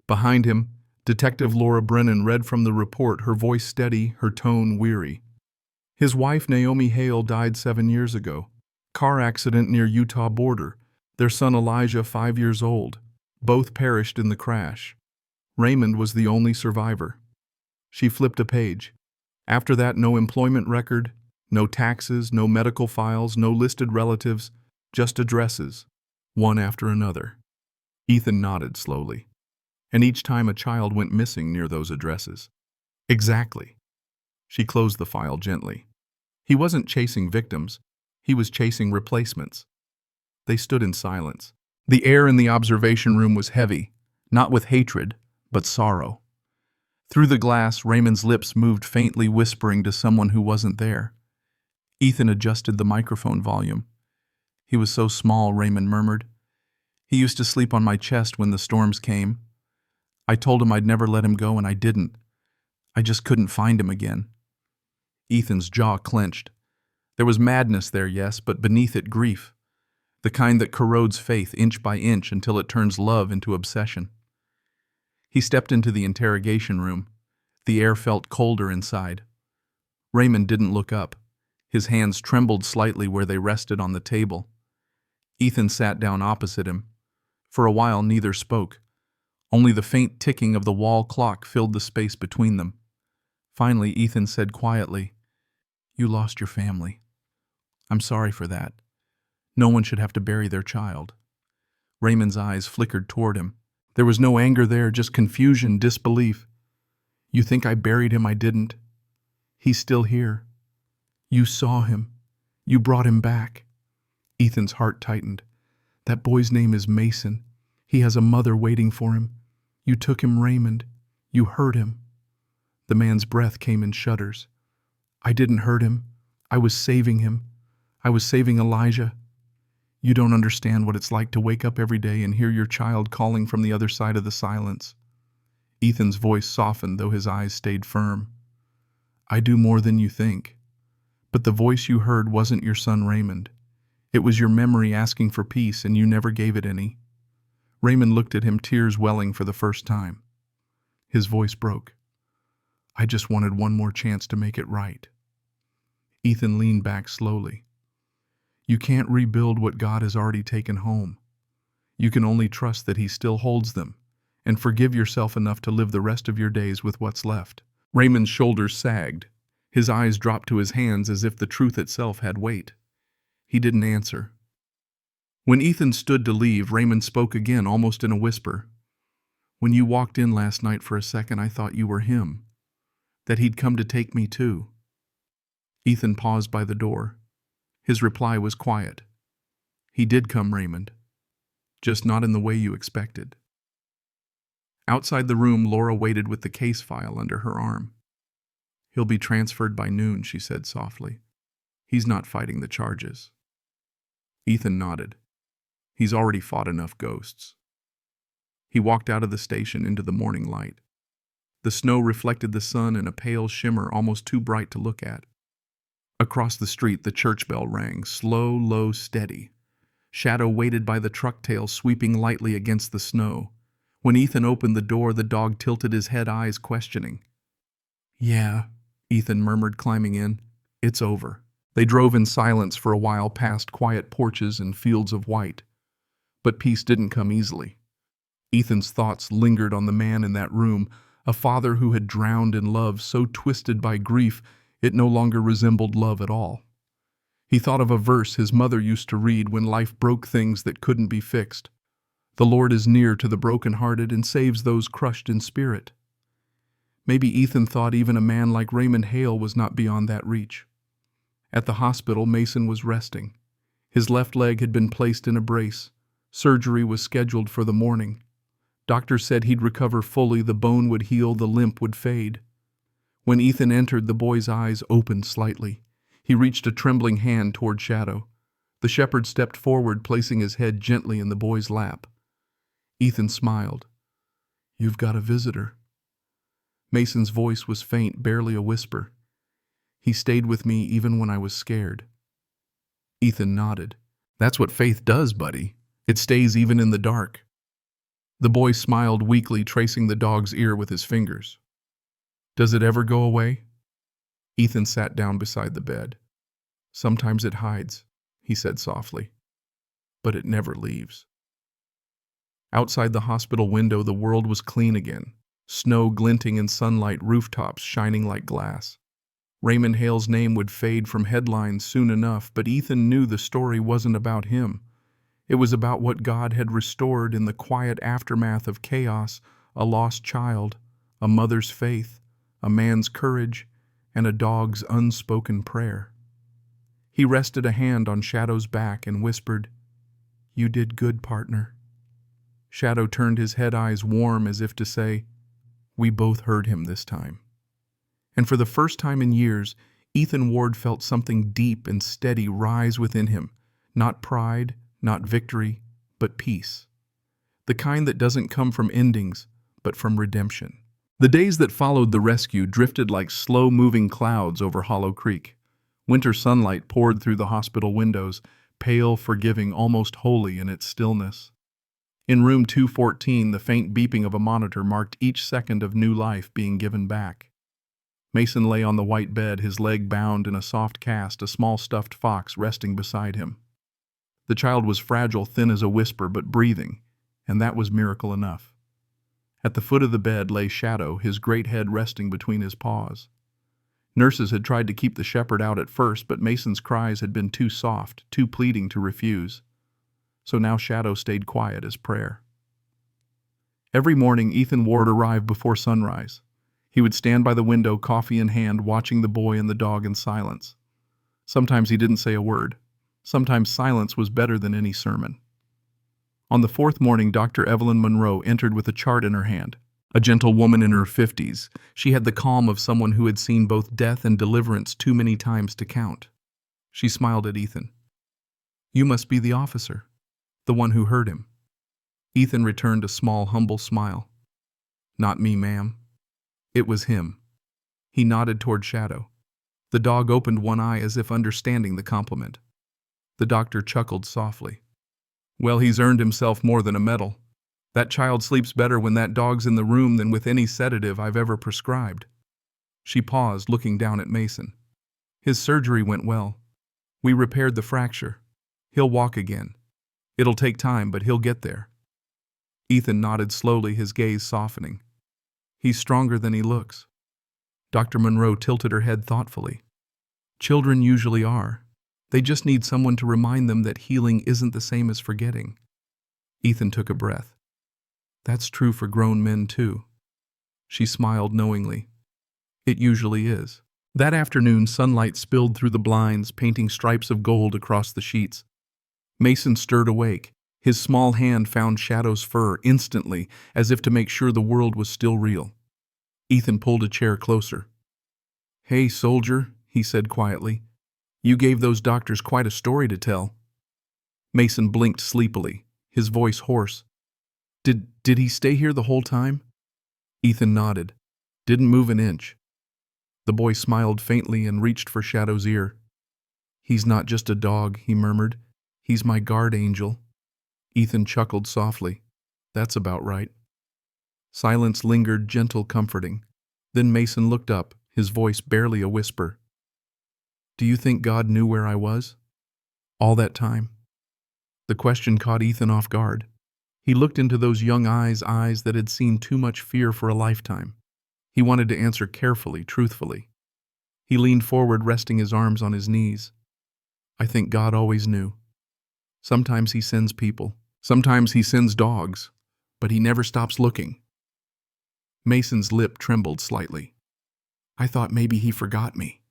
Behind him, Detective Laura Brennan read from the report, her voice steady, her tone weary. His wife, Naomi Hale, died 7 years ago. Car accident near Utah border. Their son Elijah, 5 years old. Both perished in the crash. Raymond was the only survivor. She flipped a page. After that, no employment record, no taxes, no medical files, no listed relatives, just addresses, one after another. Ethan nodded slowly. And each time a child went missing near those addresses. Exactly. She closed the file gently. He wasn't chasing victims. He was chasing replacements. They stood in silence. The air in the observation room was heavy, not with hatred, but sorrow. Through the glass, Raymond's lips moved faintly, whispering to someone who wasn't there. Ethan adjusted the microphone volume. "He was so small," Raymond murmured. "He used to sleep on my chest when the storms came. I told him I'd never let him go, and I didn't. I just couldn't find him again." Ethan's jaw clenched. There was madness there, yes, but beneath it grief. The kind that corrodes faith inch by inch until it turns love into obsession. He stepped into the interrogation room. The air felt colder inside. Raymond didn't look up. His hands trembled slightly where they rested on the table. Ethan sat down opposite him. For a while, neither spoke. Only the faint ticking of the wall clock filled the space between them. Finally, Ethan said quietly, "You lost your family. I'm sorry for that. No one should have to bury their child." Raymond's eyes flickered toward him. There was no anger there, just confusion, disbelief. "You think I buried him? I didn't. He's still here. You saw him. You brought him back." Ethan's heart tightened. "That boy's name is Mason. He has a mother waiting for him. You took him, Raymond. You hurt him." The man's breath came in shudders. "I didn't hurt him. I was saving him. I was saving Elijah. You don't understand what it's like to wake up every day and hear your child calling from the other side of the silence." Ethan's voice softened, though his eyes stayed firm. "I do more than you think. But the voice you heard wasn't your son Raymond. It was your memory asking for peace, and you never gave it any." Raymond looked at him, tears welling for the first time. His voice broke. "I just wanted one more chance to make it right." Ethan leaned back slowly. "You can't rebuild what God has already taken home. You can only trust that He still holds them, and forgive yourself enough to live the rest of your days with what's left." Raymond's shoulders sagged. His eyes dropped to his hands as if the truth itself had weight. He didn't answer. When Ethan stood to leave, Raymond spoke again, almost in a whisper. "When you walked in last night, for a second I thought you were him, that he'd come to take me too." Ethan paused by the door. His reply was quiet. "He did come, Raymond. Just not in the way you expected." Outside the room, Laura waited with the case file under her arm. "He'll be transferred by noon," she said softly. "He's not fighting the charges." Ethan nodded. "He's already fought enough ghosts." He walked out of the station into the morning light. The snow reflected the sun in a pale shimmer almost too bright to look at. Across the street, the church bell rang, slow, low, steady. Shadow waited by the truck tail, sweeping lightly against the snow. When Ethan opened the door, the dog tilted his head, eyes questioning. "Yeah," Ethan murmured, climbing in. "It's over." They drove in silence for a while, past quiet porches and fields of white. But peace didn't come easily. Ethan's thoughts lingered on the man in that room, a father who had drowned in love, so twisted by grief it no longer resembled love at all. He thought of a verse his mother used to read when life broke things that couldn't be fixed. "The Lord is near to the brokenhearted and saves those crushed in spirit." Maybe Ethan thought even a man like Raymond Hale was not beyond that reach. At the hospital, Mason was resting. His left leg had been placed in a brace. Surgery was scheduled for the morning. Doctors said he'd recover fully, the bone would heal, the limp would fade. When Ethan entered, the boy's eyes opened slightly. He reached a trembling hand toward Shadow. The shepherd stepped forward, placing his head gently in the boy's lap. Ethan smiled. "You've got a visitor." Mason's voice was faint, barely a whisper. "He stayed with me even when I was scared." Ethan nodded. "That's what faith does, buddy. It stays even in the dark." The boy smiled weakly, tracing the dog's ear with his fingers. "Does it ever go away?" Ethan sat down beside the bed. "Sometimes it hides," he said softly, "but it never leaves." Outside the hospital window, the world was clean again. Snow glinting in sunlight, rooftops shining like glass. Raymond Hale's name would fade from headlines soon enough, but Ethan knew the story wasn't about him. It was about what God had restored in the quiet aftermath of chaos: a lost child, a mother's faith, a man's courage, and a dog's unspoken prayer. He rested a hand on Shadow's back and whispered, "You did good, partner." Shadow turned his head, eyes warm as if to say, "We both heard him this time." And for the first time in years, Ethan Ward felt something deep and steady rise within him. Not pride, not victory, but peace. The kind that doesn't come from endings, but from redemption. The days that followed the rescue drifted like slow-moving clouds over Hollow Creek. Winter sunlight poured through the hospital windows, pale, forgiving, almost holy in its stillness. In room 214, the faint beeping of a monitor marked each second of new life being given back. Mason lay on the white bed, his leg bound in a soft cast, a small stuffed fox resting beside him. The child was fragile, thin as a whisper, but breathing, and that was miracle enough. At the foot of the bed lay Shadow, his great head resting between his paws. Nurses had tried to keep the shepherd out at first, but Mason's cries had been too soft, too pleading to refuse. So now Shadow stayed quiet as prayer. Every morning, Ethan Ward arrived before sunrise. He would stand by the window, coffee in hand, watching the boy and the dog in silence. Sometimes he didn't say a word. Sometimes silence was better than any sermon. On the fourth morning, Dr. Evelyn Monroe entered with a chart in her hand. A gentle woman in her 50s, she had the calm of someone who had seen both death and deliverance too many times to count. She smiled at Ethan. "You must be the officer, the one who heard him." Ethan returned a small, humble smile. "Not me, ma'am. It was him." He nodded toward Shadow. The dog opened one eye as if understanding the compliment. The doctor chuckled softly. "Well, he's earned himself more than a medal. That child sleeps better when that dog's in the room than with any sedative I've ever prescribed." She paused, looking down at Mason. "His surgery went well. We repaired the fracture. He'll walk again. It'll take time, but he'll get there." Ethan nodded slowly, his gaze softening. "He's stronger than he looks." Dr. Monroe tilted her head thoughtfully. "Children usually are. They just need someone to remind them that healing isn't the same as forgetting." Ethan took a breath. "That's true for grown men, too." She smiled knowingly. "It usually is." That afternoon, sunlight spilled through the blinds, painting stripes of gold across the sheets. Mason stirred awake. His small hand found Shadow's fur instantly, as if to make sure the world was still real. Ethan pulled a chair closer. "Hey, soldier," he said quietly. "You gave those doctors quite a story to tell." Mason blinked sleepily, his voice hoarse. Did he stay here the whole time?" Ethan nodded. "Didn't move an inch." The boy smiled faintly and reached for Shadow's ear. "He's not just a dog," he murmured. He's my guard angel. Ethan chuckled softly. That's about right. Silence lingered, gentle, comforting. Then Mason looked up, his voice barely a whisper. Do you think God knew where I was? All that time? The question caught Ethan off guard. He looked into those young eyes that had seen too much fear for a lifetime. He wanted to answer carefully, truthfully. He leaned forward, resting his arms on his knees. I think God always knew. Sometimes he sends people. Sometimes he sends dogs. But he never stops looking. Mason's lip trembled slightly. I thought maybe he forgot me.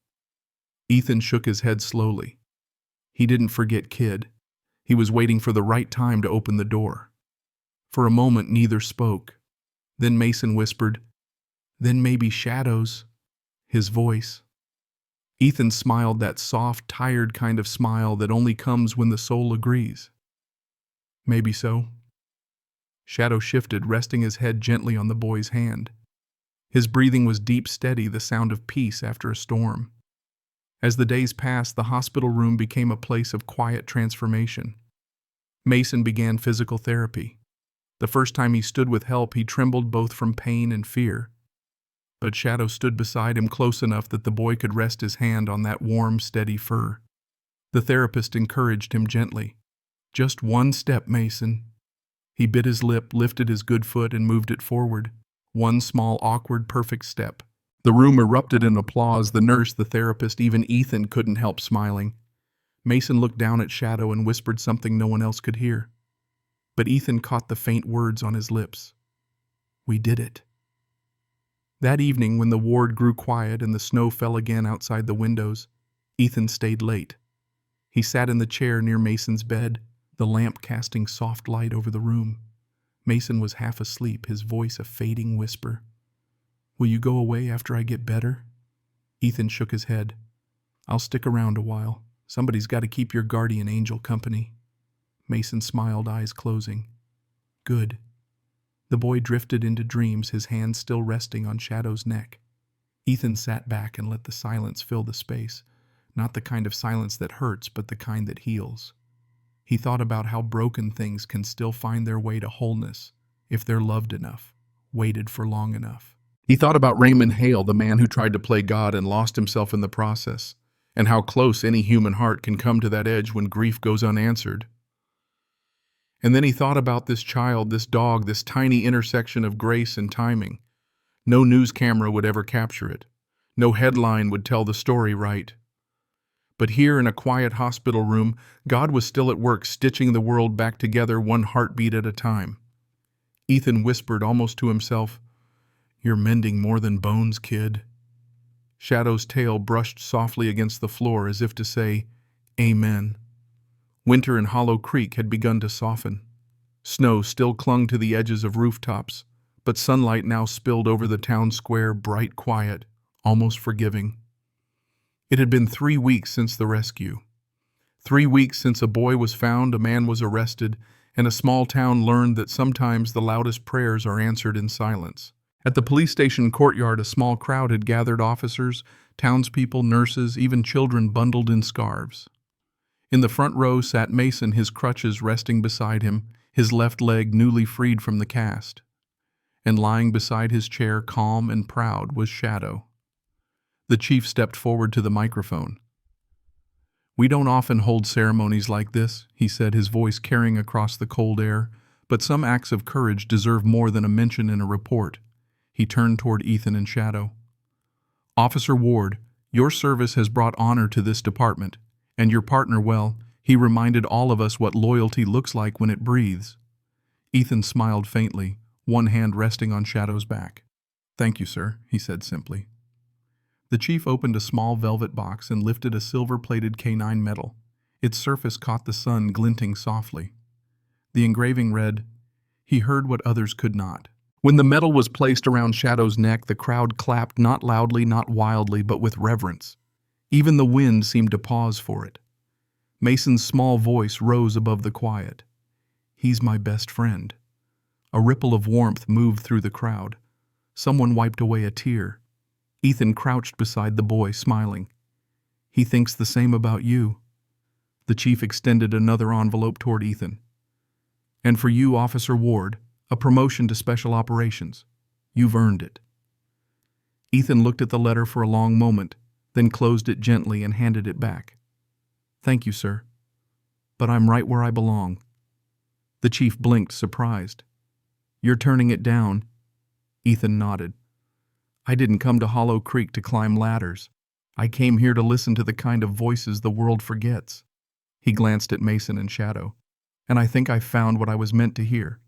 Ethan shook his head slowly. He didn't forget Kid. He was waiting for the right time to open the door. For a moment, neither spoke. Then Mason whispered, Then maybe shadows. His voice. Ethan smiled, that soft, tired kind of smile that only comes when the soul agrees. Maybe so. Shadow shifted, resting his head gently on the boy's hand. His breathing was deep, steady, the sound of peace after a storm. As the days passed, the hospital room became a place of quiet transformation. Mason began physical therapy. The first time he stood with help, he trembled both from pain and fear. But Shadow stood beside him, close enough that the boy could rest his hand on that warm, steady fur. The therapist encouraged him gently. Just one step, Mason. He bit his lip, lifted his good foot, and moved it forward. One small, awkward, perfect step. The room erupted in applause. The nurse, the therapist, even Ethan couldn't help smiling. Mason looked down at Shadow and whispered something no one else could hear. But Ethan caught the faint words on his lips. We did it. That evening, when the ward grew quiet and the snow fell again outside the windows, Ethan stayed late. He sat in the chair near Mason's bed, the lamp casting soft light over the room. Mason was half asleep, his voice a fading whisper. Will you go away after I get better? Ethan shook his head. I'll stick around a while. Somebody's got to keep your guardian angel company. Mason smiled, eyes closing. Good. The boy drifted into dreams, his hand still resting on Shadow's neck. Ethan sat back and let the silence fill the space, not the kind of silence that hurts, but the kind that heals. He thought about how broken things can still find their way to wholeness if they're loved enough, waited for long enough. He thought about Raymond Hale, the man who tried to play God and lost himself in the process, and how close any human heart can come to that edge when grief goes unanswered. And then he thought about this child, this dog, this tiny intersection of grace and timing. No news camera would ever capture it. No headline would tell the story right. But here in a quiet hospital room, God was still at work, stitching the world back together, one heartbeat at a time. Ethan whispered almost to himself, You're mending more than bones, kid. Shadow's tail brushed softly against the floor as if to say, Amen. Winter in Hollow Creek had begun to soften. Snow still clung to the edges of rooftops, but sunlight now spilled over the town square, bright, quiet, almost forgiving. It had been 3 weeks since the rescue. 3 weeks since a boy was found, a man was arrested, and a small town learned that sometimes the loudest prayers are answered in silence. At the police station courtyard, a small crowd had gathered, officers, townspeople, nurses, even children bundled in scarves. In the front row sat Mason, his crutches resting beside him, his left leg newly freed from the cast. And lying beside his chair, calm and proud, was Shadow. The chief stepped forward to the microphone. We don't often hold ceremonies like this, he said, his voice carrying across the cold air, but some acts of courage deserve more than a mention in a report. He turned toward Ethan and Shadow. Officer Ward, your service has brought honor to this department. And your partner, well, he reminded all of us what loyalty looks like when it breathes. Ethan smiled faintly, one hand resting on Shadow's back. Thank you, sir, he said simply. The chief opened a small velvet box and lifted a silver-plated K9 medal. Its surface caught the sun, glinting softly. The engraving read, He heard what others could not. When the medal was placed around Shadow's neck, the crowd clapped, not loudly, not wildly, but with reverence. Even the wind seemed to pause for it. Mason's small voice rose above the quiet. He's my best friend. A ripple of warmth moved through the crowd. Someone wiped away a tear. Ethan crouched beside the boy, smiling. He thinks the same about you. The chief extended another envelope toward Ethan. "And for you, Officer Ward, a promotion to Special Operations. You've earned it." Ethan looked at the letter for a long moment, then closed it gently and handed it back. "Thank you, sir. But I'm right where I belong." The chief blinked, surprised. "You're turning it down?" Ethan nodded. "I didn't come to Hollow Creek to climb ladders. I came here to listen to the kind of voices the world forgets." He glanced at Mason and Shadow. "And I think I've found what I was meant to hear."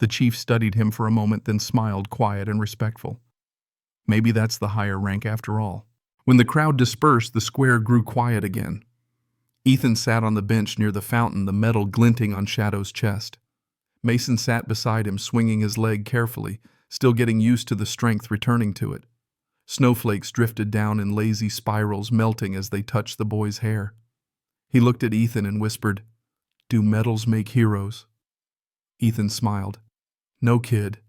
The chief studied him for a moment, then smiled, quiet and respectful. Maybe that's the higher rank after all. When the crowd dispersed, the square grew quiet again. Ethan sat on the bench near the fountain, the metal glinting on Shadow's chest. Mason sat beside him, swinging his leg carefully, still getting used to the strength returning to it. Snowflakes drifted down in lazy spirals, melting as they touched the boy's hair. He looked at Ethan and whispered, "Do medals make heroes?" Ethan smiled. "No, kid.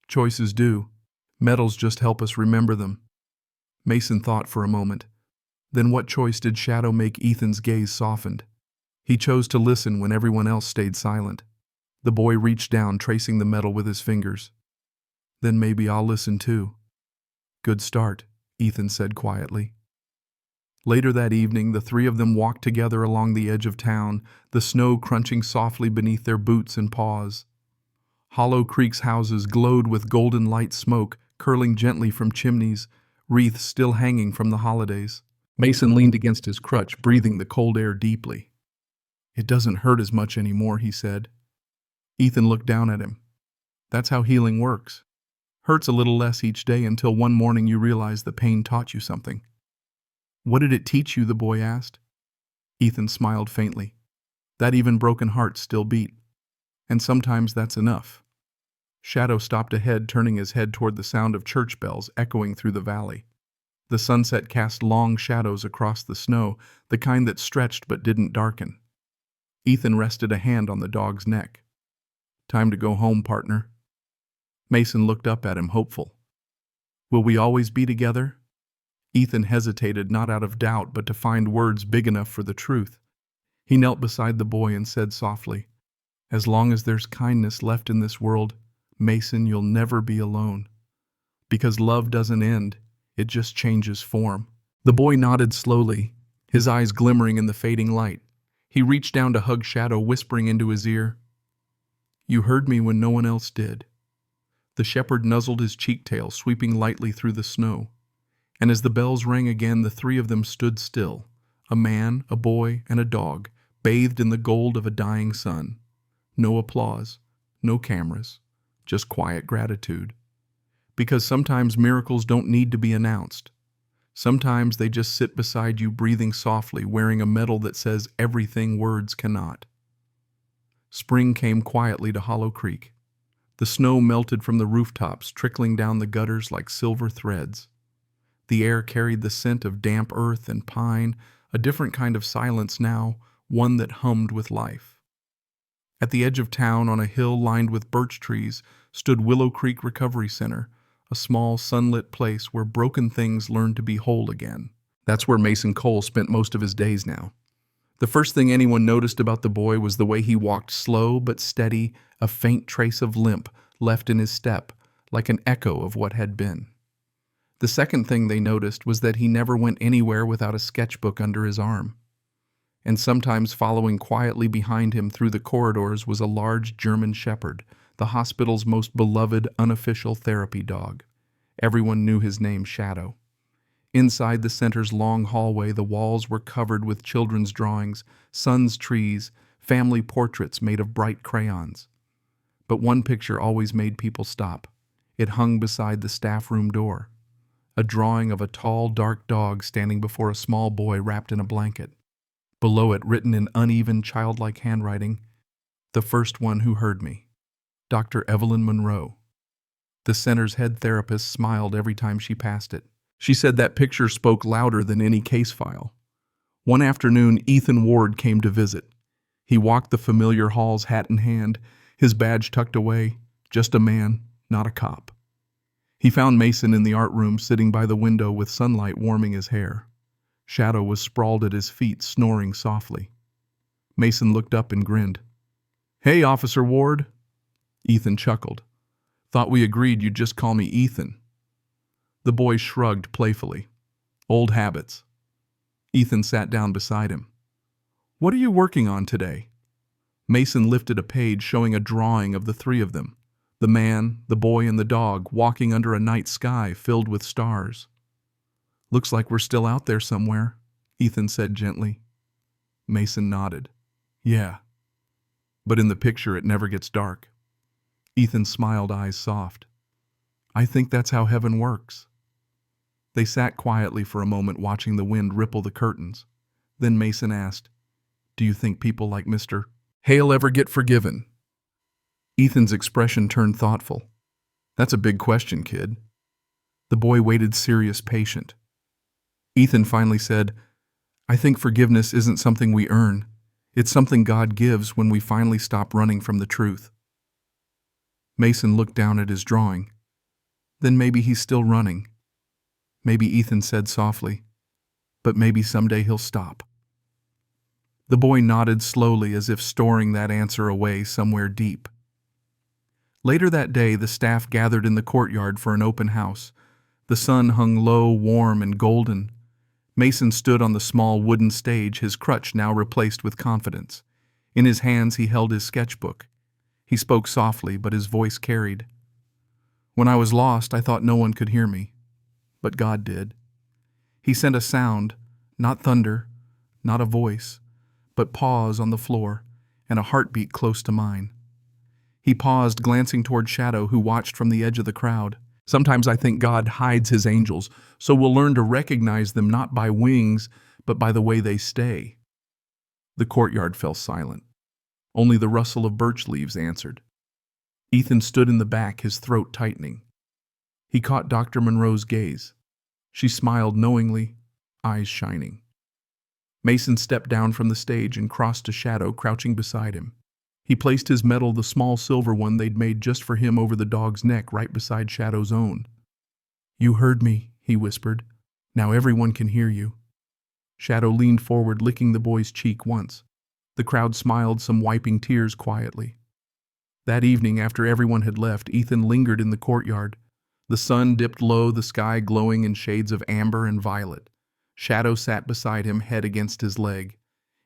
Choices do. Medals just help us remember them." Mason thought for a moment. Then what choice did Shadow make? Ethan's gaze softened. He chose to listen when everyone else stayed silent. The boy reached down, tracing the metal with his fingers. "Then maybe I'll listen too." "Good start," Ethan said quietly. Later that evening, the three of them walked together along the edge of town, the snow crunching softly beneath their boots and paws. Hollow Creek's houses glowed with golden light smoke, curling gently from chimneys, wreaths still hanging from the holidays. Mason leaned against his crutch, breathing the cold air deeply. "It doesn't hurt as much anymore," he said. Ethan looked down at him. "That's how healing works. Hurts a little less each day until one morning you realize the pain taught you something." "What did it teach you?" the boy asked. Ethan smiled faintly. "That even broken hearts still beat. And sometimes that's enough." Shadow stopped ahead, turning his head toward the sound of church bells echoing through the valley. The sunset cast long shadows across the snow, the kind that stretched but didn't darken. Ethan rested a hand on the dog's neck. "Time to go home, partner." Mason looked up at him, hopeful. "Will we always be together?" Ethan hesitated, not out of doubt, but to find words big enough for the truth. He knelt beside the boy and said softly, "As long as there's kindness left in this world, Mason, you'll never be alone. Because love doesn't end, it just changes form." The boy nodded slowly, his eyes glimmering in the fading light. He reached down to hug Shadow, whispering into his ear, "You heard me when no one else did." The shepherd nuzzled his cheek tail, sweeping lightly through the snow. And as the bells rang again, the three of them stood still, a man, a boy, and a dog, bathed in the gold of a dying sun. No applause, no cameras, just quiet gratitude. Because sometimes miracles don't need to be announced. Sometimes they just sit beside you, breathing softly, wearing a medal that says everything words cannot. Spring came quietly to Hollow Creek. The snow melted from the rooftops, trickling down the gutters like silver threads. The air carried the scent of damp earth and pine, a different kind of silence now, one that hummed with life. At the edge of town, on a hill lined with birch trees, stood Willow Creek Recovery Center, a small, sunlit place where broken things learned to be whole again. That's where Mason Cole spent most of his days now. The first thing anyone noticed about the boy was the way he walked, slow but steady, a faint trace of limp left in his step, like an echo of what had been. The second thing they noticed was that he never went anywhere without a sketchbook under his arm. And sometimes following quietly behind him through the corridors was a large German shepherd, the hospital's most beloved unofficial therapy dog. Everyone knew his name, Shadow. Inside the center's long hallway, the walls were covered with children's drawings, sons' trees, family portraits made of bright crayons. But one picture always made people stop. It hung beside the staff room door. A drawing of a tall, dark dog standing before a small boy wrapped in a blanket. Below it, written in uneven, childlike handwriting, "The first one who heard me, Dr. Evelyn Monroe." The center's head therapist smiled every time she passed it. She said that picture spoke louder than any case file. One afternoon, Ethan Ward came to visit. He walked the familiar halls, hat in hand, his badge tucked away, just a man, not a cop. He found Mason in the art room, sitting by the window with sunlight warming his hair. Shadow was sprawled at his feet, snoring softly. Mason looked up and grinned. "Hey, Officer Ward." Ethan chuckled. "Thought we agreed you'd just call me Ethan." The boy shrugged playfully. "Old habits." Ethan sat down beside him. "What are you working on today?" Mason lifted a page showing a drawing of the three of them, the man, the boy, and the dog, walking under a night sky filled with stars. "Looks like we're still out there somewhere," Ethan said gently. Mason nodded. "Yeah. But in the picture it never gets dark." Ethan smiled, eyes soft. "I think that's how heaven works." They sat quietly for a moment watching the wind ripple the curtains. Then Mason asked, "Do you think people like Mr. Hale ever get forgiven?" Ethan's expression turned thoughtful. "That's a big question, kid." The boy waited serious, patient. Ethan finally said, "I think forgiveness isn't something we earn. It's something God gives when we finally stop running from the truth." Mason looked down at his drawing. "Then maybe he's still running." "Maybe," Ethan said softly, "but maybe someday he'll stop." The boy nodded slowly, as if storing that answer away somewhere deep. Later that day, the staff gathered in the courtyard for an open house. The sun hung low, warm, and golden. Mason stood on the small wooden stage, his crutch now replaced with confidence. In his hands he held his sketchbook. He spoke softly, but his voice carried. "When I was lost, I thought no one could hear me. But God did. He sent a sound, not thunder, not a voice, but pause on the floor, and a heartbeat close to mine." He paused, glancing toward Shadow, who watched from the edge of the crowd. "Sometimes I think God hides his angels, so we'll learn to recognize them not by wings, but by the way they stay." The courtyard fell silent. Only the rustle of birch leaves answered. Ethan stood in the back, his throat tightening. He caught Dr. Monroe's gaze. She smiled knowingly, eyes shining. Mason stepped down from the stage and crossed to Shadow, crouching beside him. He placed his medal, the small silver one they'd made just for him, over the dog's neck, right beside Shadow's own. "You heard me," he whispered. "Now everyone can hear you." Shadow leaned forward, licking the boy's cheek once. The crowd smiled, some wiping tears quietly. That evening, after everyone had left, Ethan lingered in the courtyard. The sun dipped low, the sky glowing in shades of amber and violet. Shadow sat beside him, head against his leg.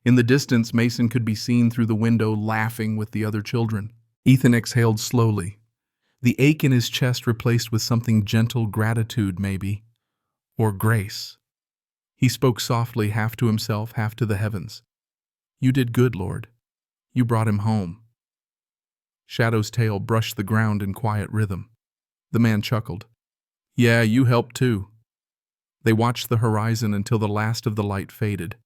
In the distance, Mason could be seen through the window, laughing with the other children. Ethan exhaled slowly, the ache in his chest replaced with something gentle, gratitude maybe, or grace. He spoke softly, half to himself, half to the heavens. "You did good, Lord. You brought him home." Shadow's tail brushed the ground in quiet rhythm. The man chuckled. "Yeah, you helped too." They watched the horizon until the last of the light faded.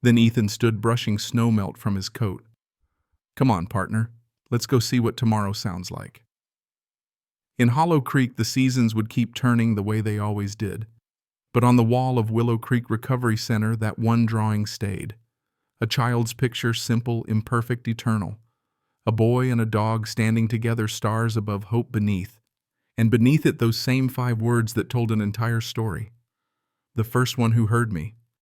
Then Ethan stood, brushing snowmelt from his coat. "Come on, partner. Let's go see what tomorrow sounds like." In Hollow Creek, the seasons would keep turning the way they always did. But on the wall of Willow Creek Recovery Center, that one drawing stayed. A child's picture, simple, imperfect, eternal. A boy and a dog standing together, stars above, hope beneath. And beneath it, those same 5 words that told an entire story. "The first one who heard me."